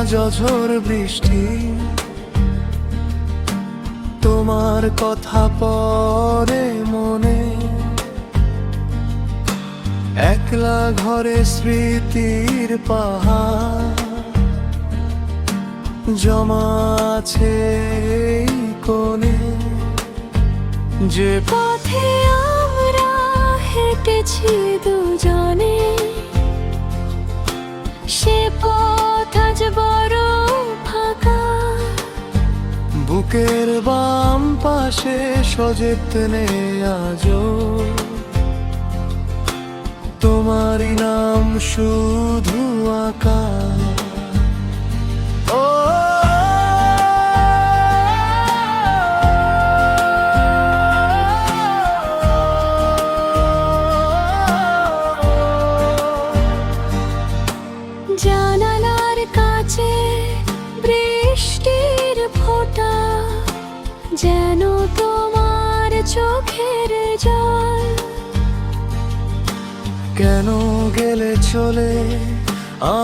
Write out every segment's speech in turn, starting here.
আজ অঝোর বৃষ্টি, তোমার কথা পড়ে মনে, একলা ঘরে স্মৃতির পাহাড় জমা আছে এই কোণে। যে পথে আমরা হেঁটেছি দুজনে, সে পথ আজ বড় ফাঁকা। বুকের বাম পাশে সযত্নে আজো তোমারই নাম শুধু আঁকা। ও জানালার কাছে বৃষ্টির ফোঁটা, যেন তোমার চোখের জল। কেন গেলে চলে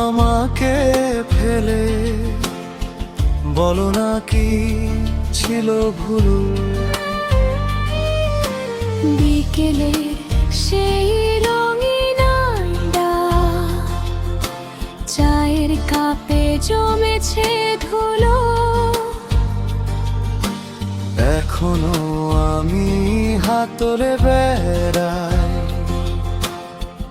আমাকে ফেলে, বলো না কি ছিল ভুল। বিকেলের সেই রঙিন আড্ডা, চায়ের কাপে জমেছে ধুলো। এখনো আমি হাতলে বেড়াই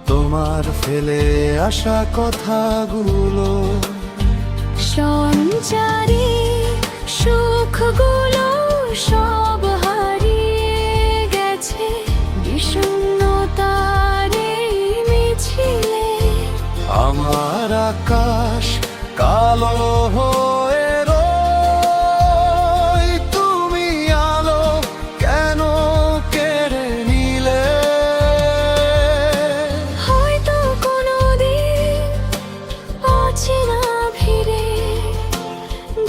তোমার ফেলে আসা কথাগুলো। সঞ্চারী সুখগুলো সব হারিয়ে গেছে বিষণ্ণতার এই মিছিলে। আমার আকাশ কালো হয়ে রয়, তুমি আলো কেন কেড়ে নিলে? হয়তো কোনোদিন অচেনা ভিড়ে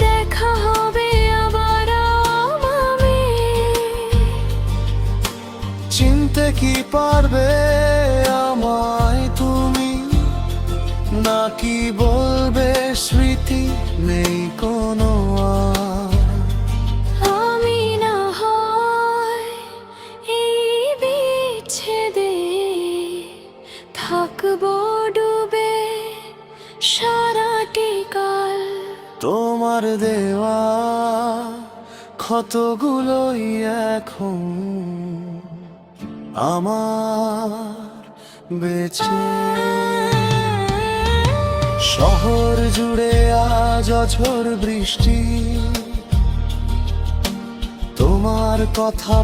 দেখা হবে আবার আমায়। চিনতে কি পারবে আমায় তুমি, নাকি বলবে স্মৃতি নেই কোনো আর? আমি না হয় এই বিচ্ছেদে থাকবো ডুবে সারাটি কাল। তোমার দেওয়া ক্ষতগুলোই এখন আমার বেঁচে। শহর জুড়ে আজ অঝোর বৃষ্টি, তোমার কথা